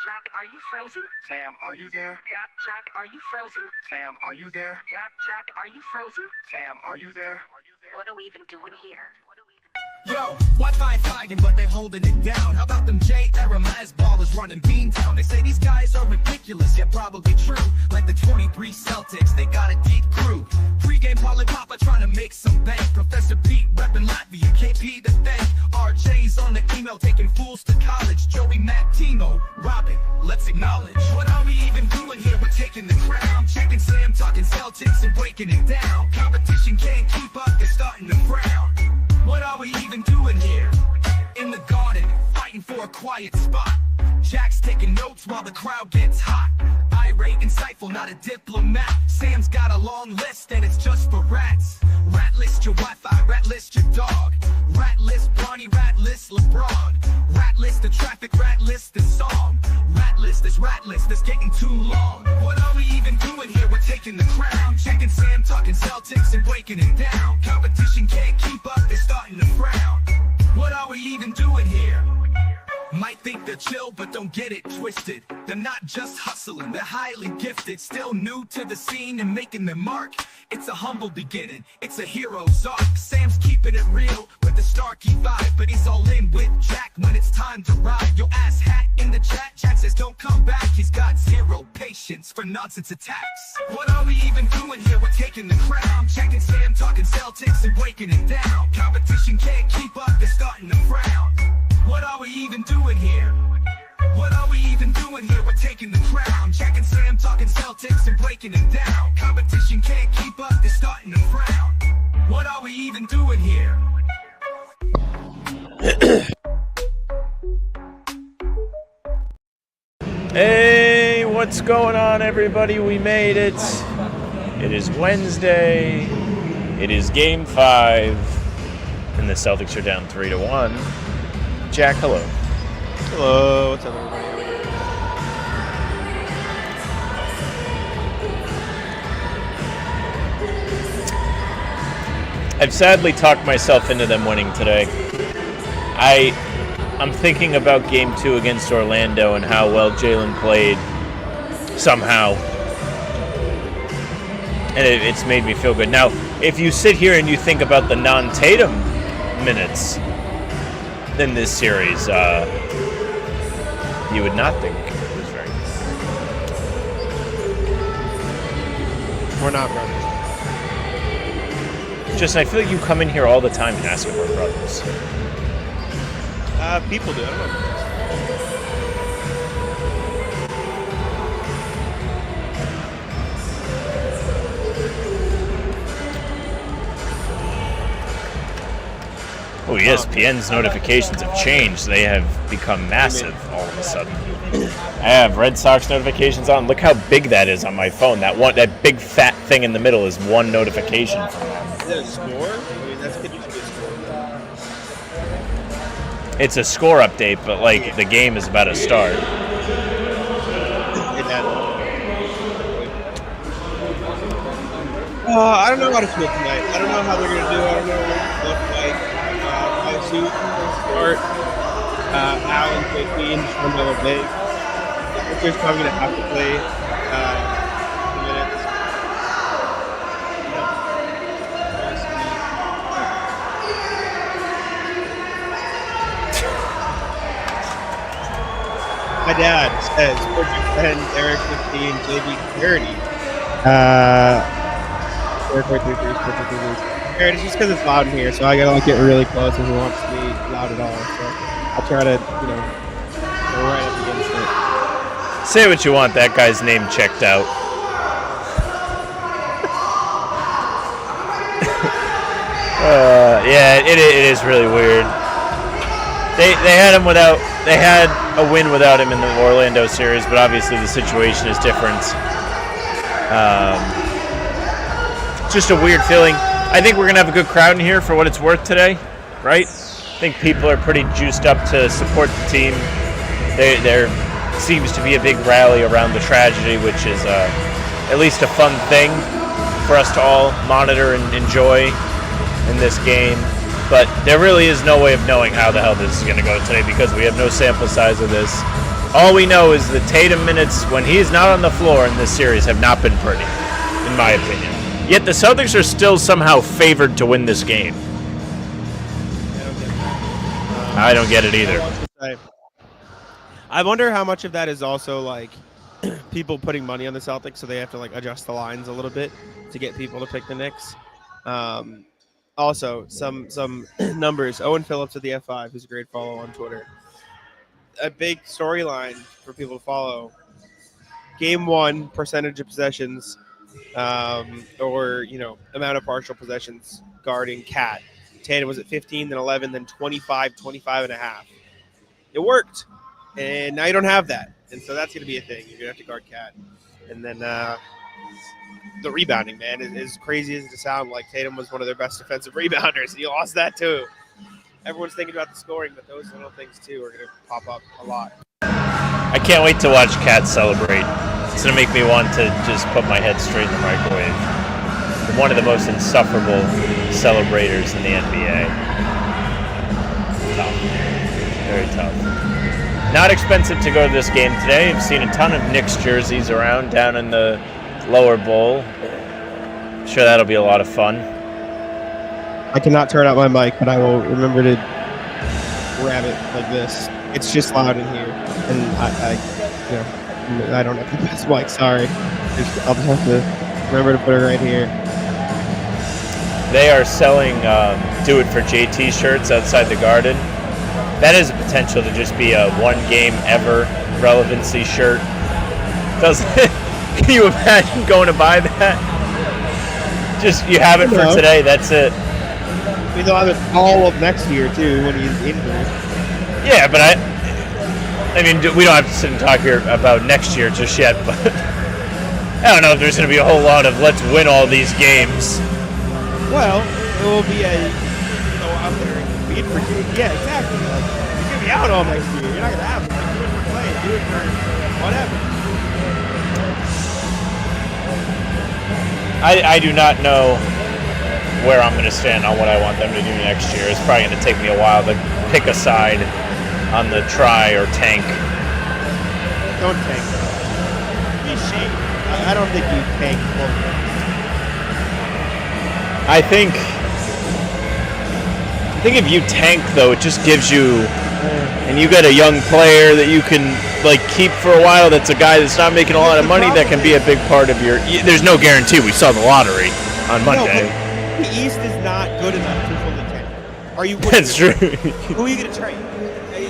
Jack, are you frozen? Sam, are you there? Yeah, Jack, are you frozen? Sam, are you there? Yeah, Jack, are you frozen? Sam, are you there? What are we even doing here? Yo, Wi-Fi flagging, but they holding it down. How about them J-era Maz ballers running Beantown? They say these guys are ridiculous, yet probably true. Like the 23 Celtics, they got a deep crew. Pregame Paul and Papa trying to make some bank. Professor Pete repping Latvia, KP the thank. RJ's on the email taking fools to college. Joey, Matt, Timo, Robin, let's acknowledge. What are we even doing here? We're taking the crown. Checking Sam, talking Celtics and breaking it down. Competition can't keep up, they're starting to frown. What are we even doing here? In the garden, fighting for a quiet spot. Jack's taking notes while the crowd gets hot. Irate, insightful, not a diplomat. Sam's got a long list and it's just for rats. Rat list your Wi-Fi, rat list your dog. Rat list Bronny, rat list LeBron. Rat list the traffic, rat list the song. Rat list that's getting too long. What are we even doing here? We're taking the crown. Checking Sam, talking Celtics and breaking it down. Competition can't keep up, they're starting to frown. What are we even doing here? Might think they're chill, but don't get it twisted. They're not just hustling, they're highly gifted. Still new to the scene and making their mark. It's a humble beginning, it's a hero's arc. Sam's keeping it real with the Starkey vibe, but he's all in with Jack when it's time to ride. Yo, ass hat in the chat, Jack says don't come back. He's got zero patience for nonsense attacks. What are we even doing here? We're taking the crown. Checking Sam, talking Celtics and breaking it down. Competition can't keep up, they're starting to frown. What are we even doing here? What are we even doing here? We're taking the crown. Jack and Sam talking Celtics and breaking it down. Competition can't keep up, they're starting to frown. What are we even doing here? Hey, what's going on, everybody? We made it. It is Wednesday. It is Game 5. And the Celtics are down 3-1. Jack, hello. Hello, what's up, everybody? I've sadly talked myself into them winning today. I'm thinking about Game 2 against Orlando and how well Jalen played somehow. And it's made me feel good. Now, if you sit here and you think about the non-Tatum minutes in this series, you would not think it was very good. We're not brothers. Justin, I feel like you come in here all the time and ask if we're brothers. People do. I don't know. Oh, ESPN's notifications have changed. They have become massive all of a sudden. I have Red Sox notifications on. Look how big that is on my phone. That big fat thing in the middle is one notification from them. Is that a score? I mean, that could usually be a score. It's a score update, but like the game is about to start. I don't know how to feel tonight. I don't know how they're going to do. I don't know what it looks like. I assume they'll start Allen 15, just run double big. Victor's probably going to have to play 2 minutes. My dad says, perfect 10, Derrick 15, JB 30. It's just because it's loud in here, so I gotta get really close if it wants to be loud at all. So I'll try to, go right up against it. Say what you want. That guy's name checked out. Yeah, it is really weird. They had him without. They had a win without him in the Orlando series, but obviously the situation is different. Just a weird feeling. I think we're going to have a good crowd in here for what it's worth today, right? I think people are pretty juiced up to support the team. There seems to be a big rally around the tragedy, which is at least a fun thing for us to all monitor and enjoy in this game. But there really is no way of knowing how the hell this is going to go today because we have no sample size of this. All we know is the Tatum minutes when he's not on the floor in this series have not been pretty, in my opinion. Yet the Celtics are still somehow favored to win this game. I don't get it either. I wonder how much of that is also like people putting money on the Celtics, so they have to like adjust the lines a little bit to get people to pick the Knicks. Also, some numbers. Owen Phillips of the F5, who's a great follow on Twitter. A big storyline for people to follow. Game 1, percentage of possessions, or amount of partial possessions guarding Cat. Tatum was at 15, then 11, then 25, 25 and a half. It worked, and now you don't have that, and so that's going to be a thing. You're going to have to guard Cat. And then the rebounding, man, as crazy as it sounds, like Tatum was one of their best defensive rebounders, and he lost that too. Everyone's thinking about the scoring, but those little things too are going to pop up a lot. I can't wait to watch Cat celebrate. It's going to make me want to just put my head straight in the microwave. One of the most insufferable celebrators in the NBA. Tough. Very tough. Not expensive to go to this game today. I've seen a ton of Knicks jerseys around down in the lower bowl. I'm sure that'll be a lot of fun. I cannot turn out my mic, but I will remember to grab it like this. It's just loud in here, and I don't have the best mic. Sorry, I'll just have to remember to put it right here. They are selling "Do It for JT" shirts outside the Garden. That is a potential to just be a one game ever relevancy shirt. Can you imagine going to buy that? Just you have it for today. That's it. They'll have it all of next year too when he's injured. Yeah, but I mean, we don't have to sit and talk here about next year just yet. But I don't know if there's going to be a whole lot of let's win all these games. Well, it will be out there and compete for yeah, exactly. Like, you're going to be out all next year. You're not going to have it. Like, do it for play. Do it for whatever. I do not know where I'm going to stand on what I want them to do next year. It's probably going to take me a while to pick a side on the try or tank. Don't tank. Be shame. I don't think you tank. I think if you tank, though, it just gives you, and you got a young player that you can like keep for a while. That's a guy that's not making a lot of money. That can be a big part of your. There's no guarantee. We saw the lottery on Monday. No, the East is not good enough to fully tank. Are you? That's true. Who are you going to trade?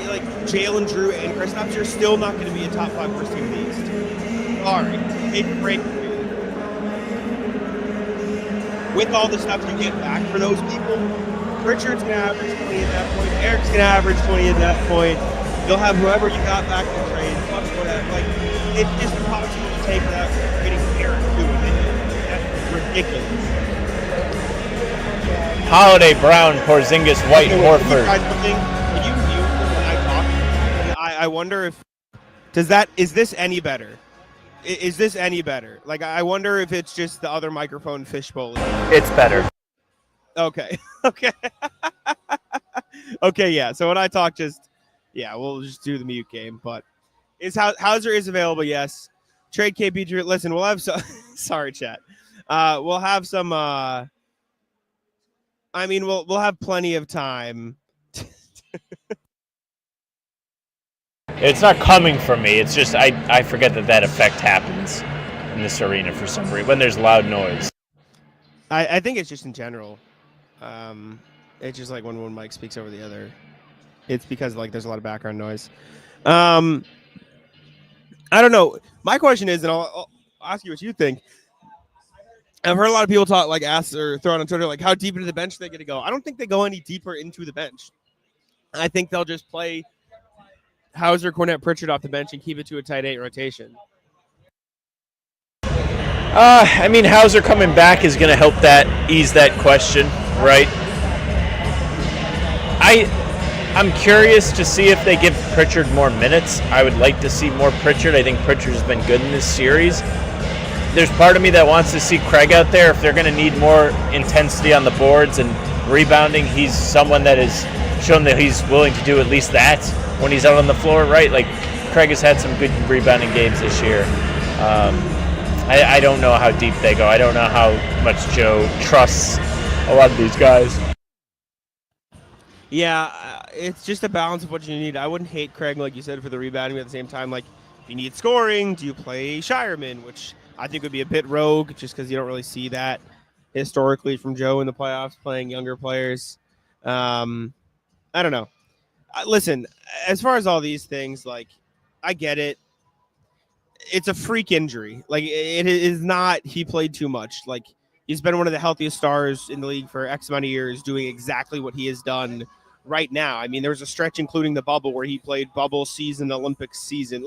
Like Jalen, Drew, and Kristaps, you're still not going to be a top 5 first team in the East. Sorry, take a break. With all the stuff you get back for those people, Richard's going to average 20 at that point. Eric's going to average 20 at that point. You'll have whoever you got back in trade. Like, it's just impossible to take that getting Eric too. That's ridiculous. Holiday, Brown, Porzingis, White, Horford. Can you mute when I talk? I wonder if is this any better? Is this any better? Like, I wonder if it's just the other microphone fishbowl. It's better. Okay. Okay. Okay, yeah. So when I talk, we'll just do the mute game. But Hauser is available, yes. Trade KP. Listen, we'll have some. Sorry, chat. We'll have some. We'll have plenty of time. It's not coming from me. It's just I forget that effect happens in this arena for some reason when there's loud noise. I think it's just in general. It's just like when one mic speaks over the other. It's because like there's a lot of background noise. I don't know. My question is, and I'll ask you what you think. I've heard a lot of people ask or throw out on Twitter, like how deep into the bench they're going to go. I don't think they go any deeper into the bench. I think they'll just play Hauser, Cornette, Pritchard off the bench and keep it to a tight 8 rotation. Hauser coming back is going to help ease that question, right? I'm curious to see if they give Pritchard more minutes. I would like to see more Pritchard. I think Pritchard's been good in this series. There's part of me that wants to see Craig out there if they're going to need more intensity on the boards and Rebounding, he's someone that has shown that he's willing to do at least that when he's out on the floor, right? Like, Craig has had some good rebounding games this year. I don't know how deep they go. I don't know how much Joe trusts a lot of these guys. Yeah, it's just a balance of what you need. I wouldn't hate Craig, like you said, for the rebounding, but at the same time, like, if you need scoring, do you play Shireman, which I think would be a bit rogue just because you don't really see that historically from Joe in the playoffs playing younger players. I don't know. Listen, as far as all these things, like, I get it. It's a freak injury. Like, it is not he played too much. Like, he's been one of the healthiest stars in the league for X amount of years doing exactly what he has done right now. I mean, there was a stretch including the bubble where he played bubble season, Olympics season.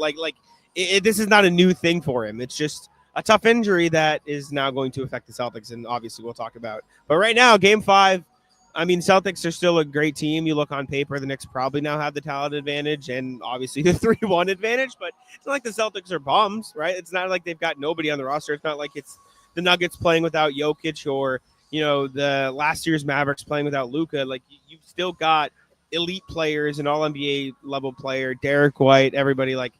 This is not a new thing for him. It's just a tough injury that is now going to affect the Celtics, and obviously we'll talk about. But right now, Game 5, I mean, Celtics are still a great team. You look on paper, the Knicks probably now have the talent advantage and obviously the 3-1 advantage, but it's not like the Celtics are bums, right? It's not like they've got nobody on the roster. It's not like it's the Nuggets playing without Jokic or, the last year's Mavericks playing without Luka. Like, you've still got elite players, an all-NBA level player, Derrick White, everybody. Like,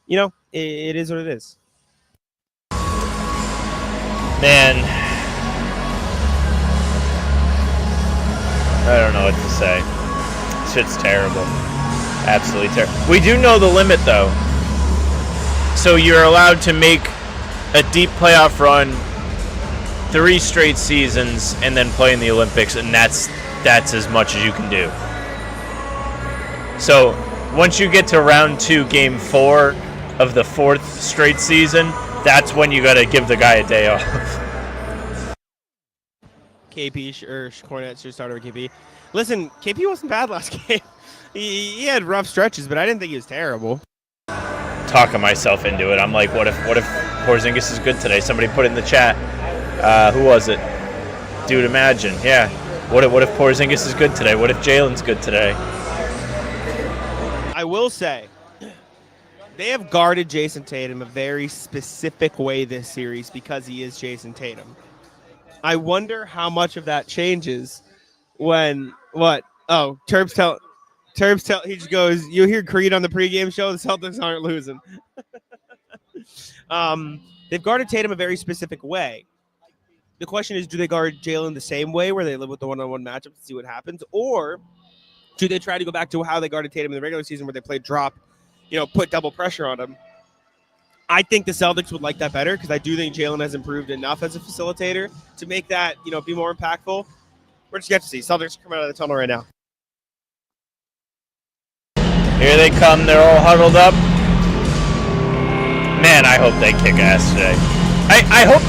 it is what it is. Man, I don't know what to say. Shit's terrible. Absolutely terrible. We do know the limit, though. So you're allowed to make a deep playoff run 3 straight seasons and then play in the Olympics, and that's as much as you can do. So once you get to round 2, game 4 of the 4th straight season, that's when you got to give the guy a day off. KP or Cornette should start over KP. Listen, KP wasn't bad last game. He had rough stretches, but I didn't think he was terrible. Talking myself into it. I'm like, what if Porzingis is good today? Somebody put it in the chat. Who was it? Dude, imagine. Yeah. What if Porzingis is good today? What if Jalen's good today? I will say, they have guarded Jason Tatum a very specific way this series because he is Jason Tatum. I wonder how much of that changes when what? Oh, Terps tell he just goes, you hear Creed on the pregame show, the Celtics aren't losing. They've guarded Tatum a very specific way. The question is, do they guard Jalen the same way where they live with the one-on-one matchup to see what happens? Or do they try to go back to how they guarded Tatum in the regular season where they played drop, put double pressure on him? I think the Celtics would like that better because I do think Jalen has improved enough as a facilitator to make that, be more impactful. We're just going to see. Celtics are coming out of the tunnel right now. Here they come. They're all huddled up. Man, I hope they kick ass today. I hope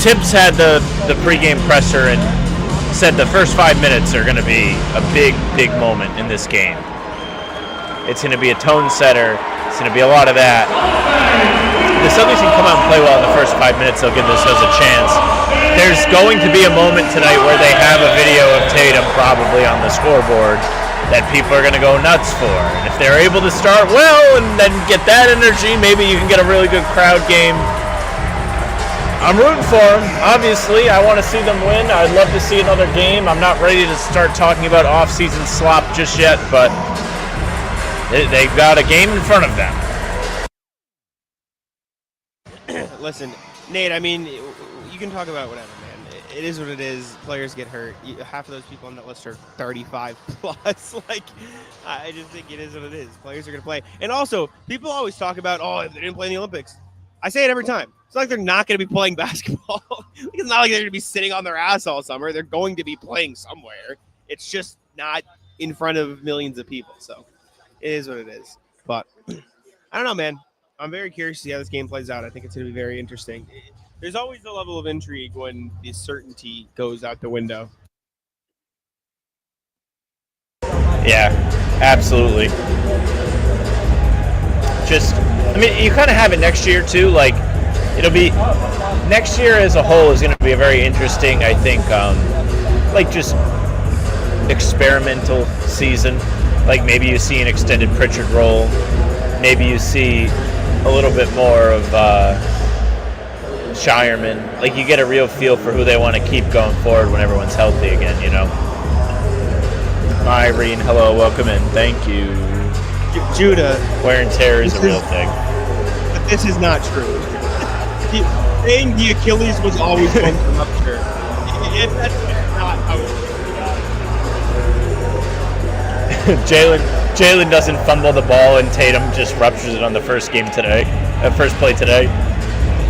Tibbs had the pregame presser and said the first 5 minutes are going to be a big, big moment in this game. It's going to be a tone setter. It's going to be a lot of that. The Celtics can come out and play well in the first 5 minutes. They'll give themselves a chance. There's going to be a moment tonight where they have a video of Tatum probably on the scoreboard that people are going to go nuts for. And if they're able to start well and then get that energy, maybe you can get a really good crowd game. I'm rooting for them. Obviously, I want to see them win. I'd love to see another game. I'm not ready to start talking about off-season slop just yet, but they've got a game in front of them. Listen, Nate, you can talk about whatever, man. It is what it is. Players get hurt. Half of those people on that list are 35 plus. I just think it is what it is. Players are going to play. And also, people always talk about, they didn't play in the Olympics. I say it every time. It's not like they're not going to be playing basketball. It's not like they're going to be sitting on their ass all summer. They're going to be playing somewhere. It's just not in front of millions of people. So it is what it is. But I don't know, man. I'm very curious to see how this game plays out. I think it's going to be very interesting. There's always a level of intrigue when the certainty goes out the window. Yeah, absolutely. You kind of have it next year too. It'll be next year as a whole is going to be a very interesting, I think, just experimental season. Maybe you see an extended Pritchard role. Maybe you see a little bit more of Shireman. Like, you get a real feel for who they want to keep going forward when everyone's healthy again, you know? Irene, hello, welcome in. Thank you. Judah. Wear and tear is a real thing. But this is not true. Saying the Achilles was always going to rupture. That's not how it Jalen doesn't fumble the ball and Tatum just ruptures it on the first play today.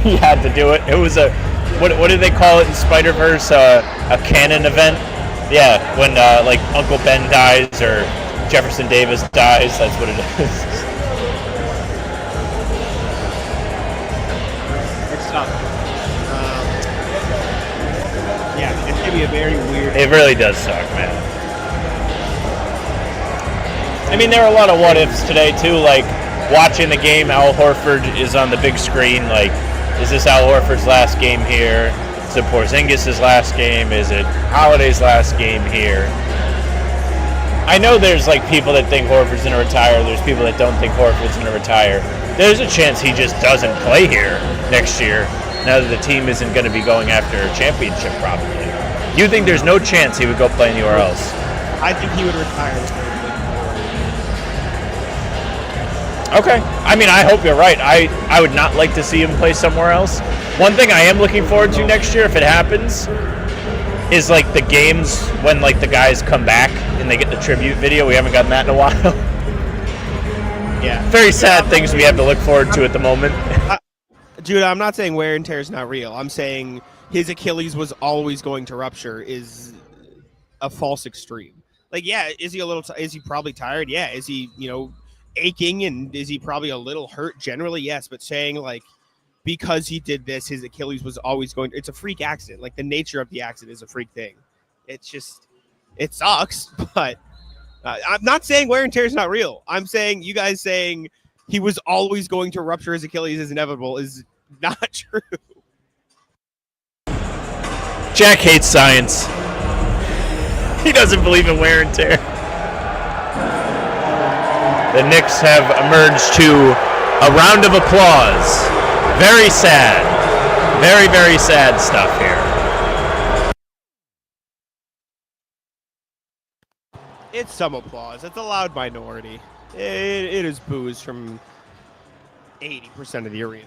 He had to do it. It was a what did they call it in Spider-Verse? A canon event. Yeah, when like Uncle Ben dies or Jefferson Davis dies, that's what it is. It's tough. Yeah, it's gonna be a very weird. It really does suck, man. I mean, there are a lot of what ifs today too. Like watching the game, Al Horford is on the big screen. Like, is this Al Horford's last game here? Is it Porzingis' last game? Is it Holiday's last game here? I know there's like people that think Horford's going to retire. There's people that don't think Horford's going to retire. There's a chance he just doesn't play here next year now that the team isn't going to be going after a championship probably. You think there's no chance he would go play anywhere else? I think he would retire. Okay. I mean, I hope you're right. I would not like to see him play somewhere else. One thing I am looking forward to next year, if it happens, is like the games when like the guys come back and they get the tribute video. We haven't gotten that in a while. Yeah. Very sad things we have to look forward to at the moment. Judah, I'm not saying wear and tear is not real. I'm saying his Achilles was always going to rupture is a false extreme. Like, yeah, is he is he probably tired? Yeah. Is he, aching, and is he probably a little hurt generally? Yes. But saying like, because he did this, his Achilles was always going. It's a freak accident. Like the nature of the accident is a freak thing. It's just, it sucks. But I'm not saying wear and tear is not real. I'm saying you guys saying he was always going to rupture his Achilles is inevitable is not true. Jack hates science. He doesn't believe in wear and tear. The Knicks have emerged to a round of applause. Very sad. Very, very sad stuff here. It's some applause. It's a loud minority. It is boos from 80% of the arena.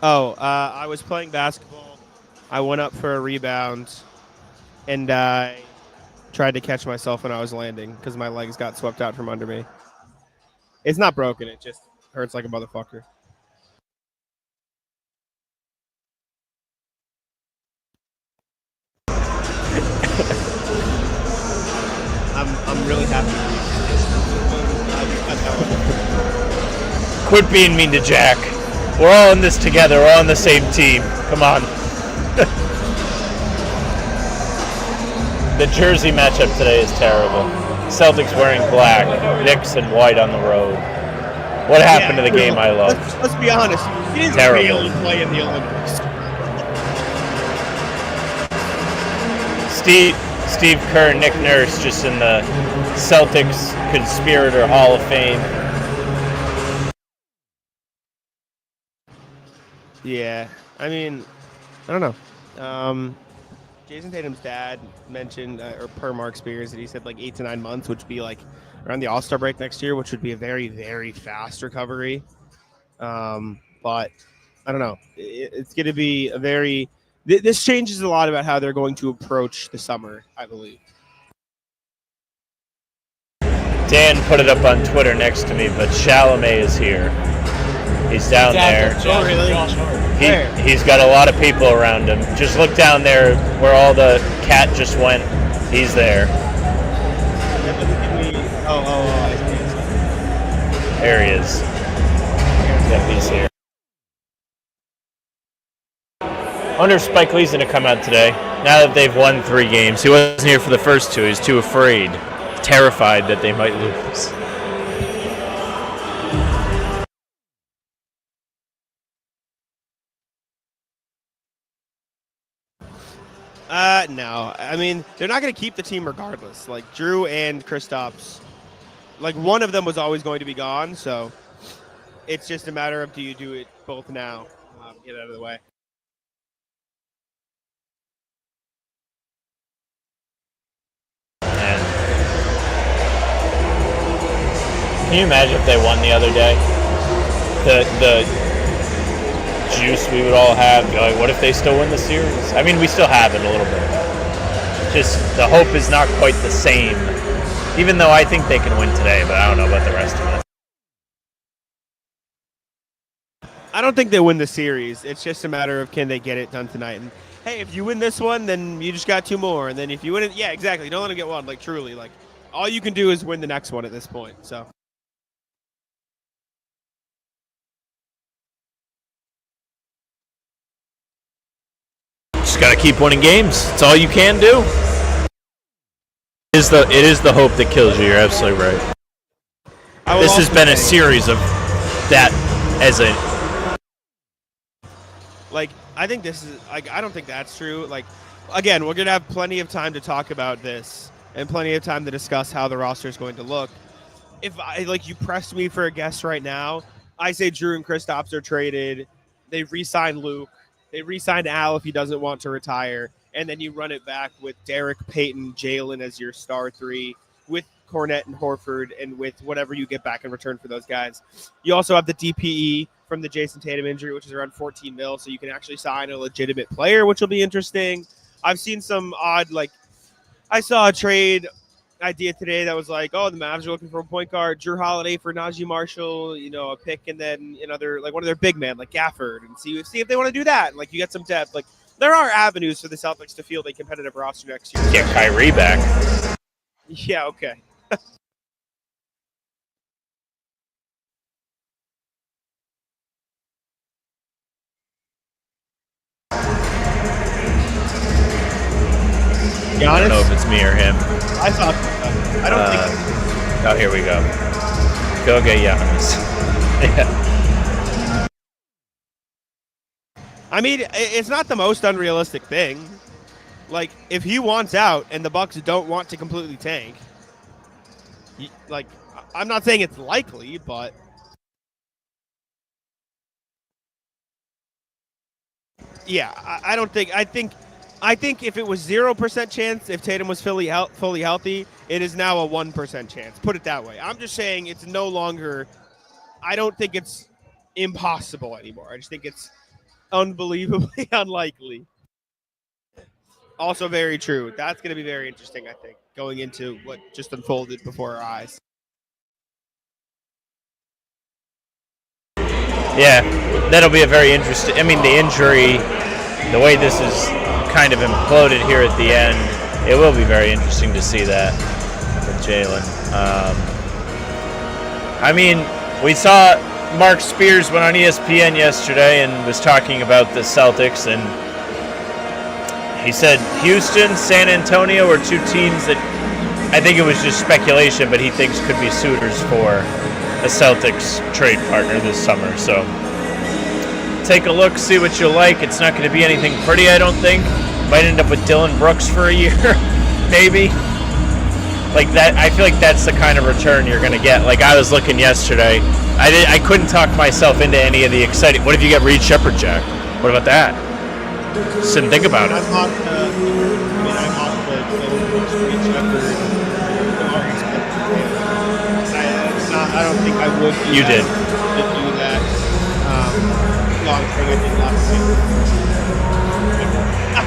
I was playing basketball. I went up for a rebound, and I tried to catch myself when I was landing because my legs got swept out from under me. It's not broken. It just hurts like a motherfucker. I'm really happy. Quit being mean to Jack. We're all in this together. We're all on the same team. Come on. The jersey matchup today is terrible. Celtics wearing black, Knicks and white on the road. What happened to the game I loved? Let's be honest. He didn't really play in the Olympics. Steve Kerr, Nick Nurse, just in the Celtics Conspirator Hall of Fame. Yeah, I mean, I don't know. Jason Tatum's dad mentioned, or per Mark's Spears, that he said like 8 to 9 months, which would be like around the All-Star break next year, which would be a very, very fast recovery. But I don't know. It's going to be a very – this changes a lot about how they're going to approach the summer, I believe. Dan put it up on Twitter next to me, but Chalamet is here. He's down there. Oh, really? He's got a lot of people around him. Just look down there where all the cat just went. He's there. I see. There he is. Yep, he's here. I wonder if Spike Lee's going to come out today. Now that they've won 3 games. He wasn't here for the first 2. He's too afraid. Terrified that they might lose. No. I mean, they're not going to keep the team regardless. Like, Drew and Kristaps, like, one of them was always going to be gone, so It's just a matter of do you do it both now? Get out of the way. And can you imagine if they won the other day? The juice we would all have. Like, what if they still win the series? I mean, we still have it a little bit. Just the hope is not quite the same. Even though I think they can win today, but I don't know about the rest of it. I don't think they win the series. It's just a matter of can they get it done tonight. And hey, if you win this one, then you just got 2 more. And then if you win it, yeah, exactly. Don't let them get one. Like, truly, like, all you can do is win the next one at this point. So. Just got to keep winning games. That's all you can do. It is the hope that kills you. You're absolutely right. This has been a series of that as a. Like, I think this is, like, I don't think that's true. Like, again, we're going to have plenty of time to talk about this and plenty of time to discuss how the roster is going to look. If you pressed me for a guess right now, I say Drew and Kristaps are traded. They re-signed Luke. They re-signed Al if he doesn't want to retire. And then you run it back with Derrick, Peyton, Jaylen as your star 3, with Cornette and Horford, and with whatever you get back in return for those guys. You also have the DPE from the Jason Tatum injury, which is around $14 million, so you can actually sign a legitimate player, which will be interesting. I've seen some odd, like, I saw a trade idea today that was like, oh, the Mavs are looking for a point guard, Drew Holiday for Najee Marshall, a pick, and then another, like, one of their big men, like Gafford, and see if they want to do that. And, like, you get some depth. Like, there are avenues for the Celtics to field a competitive roster next year. Get Kyrie back. Yeah, okay. I don't know if it's me or him. I thought I don't think. Oh, here we go. Go get Giannis. Yeah. I mean, it's not the most unrealistic thing. Like, if he wants out and the Bucks don't want to completely tank, like, I'm not saying it's likely, but yeah, I don't think. I think if it was 0% chance, if Tatum was fully healthy, it is now a 1% chance. Put it that way. I'm just saying it's no longer. I don't think it's impossible anymore. I just think it's unbelievably unlikely. Also very true. That's going to be very interesting, I think, going into what just unfolded before our eyes. Yeah, that'll be a very interesting. I mean, the injury, the way this is kind of imploded here at the end, it will be very interesting to see that with Jalen. I mean, we saw Mark Spears went on ESPN yesterday and was talking about the Celtics, and he said Houston, San Antonio are 2 teams that I think it was just speculation, but he thinks could be suitors for a Celtics trade partner this summer. So take a look, see what you like. It's not going to be anything pretty, I don't think. Might end up with Dylan Brooks for a year, maybe. Like that, I feel like that's the kind of return you're going to get. Like I was looking yesterday, I couldn't talk myself into any of the exciting. What if you get Reed Shepherd, Jack? What about that? Just didn't think about it. I mocked the Reed Shepherd. I don't think I would. You did. To do that. Long thing I did last week.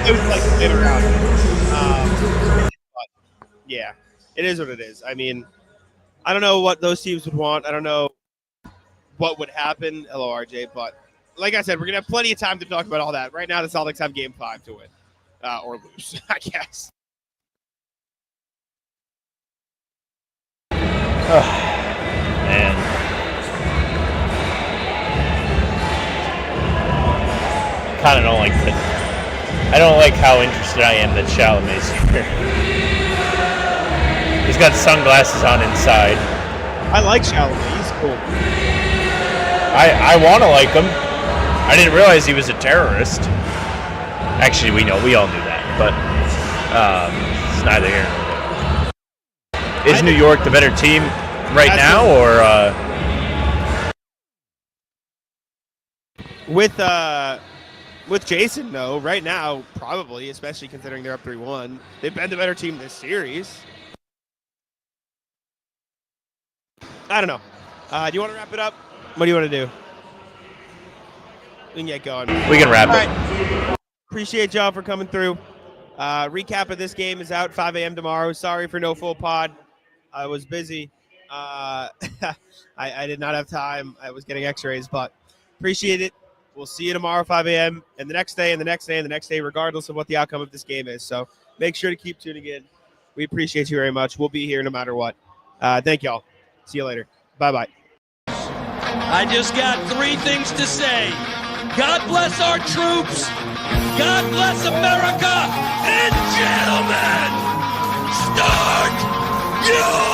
It was like later around. But yeah, it is what it is. I mean, I don't know what those teams would want. I don't know what would happen. Hello, RJ. But like I said, we're gonna have plenty of time to talk about all that. Right now, the Celtics have Game 5 to win or lose, I guess. Man. Kind of don't like that. I don't like how interested I am that Chalamet's here. He's got sunglasses on inside. I like Chalamet. He's cool. I want to like him. I didn't realize he was a terrorist. Actually, we all knew that, but it's neither here nor there. Is New York the better team right now, or? With Jason, though, right now, probably, especially considering they're up 3-1, they've been the better team this series. I don't know. Do you want to wrap it up? What do you want to do? We can get going. We can wrap it. Right. Appreciate y'all for coming through. Recap of this game is out 5 a.m. tomorrow. Sorry for no full pod. I was busy. I did not have time. I was getting x-rays, but appreciate it. We'll see you tomorrow 5 a.m. and the next day and the next day and the next day, regardless of what the outcome of this game is. So make sure to keep tuning in. We appreciate you very much. We'll be here no matter what. Thank y'all. See you later. Bye-bye. I just got 3 things to say. God bless our troops. God bless America. And gentlemen, start your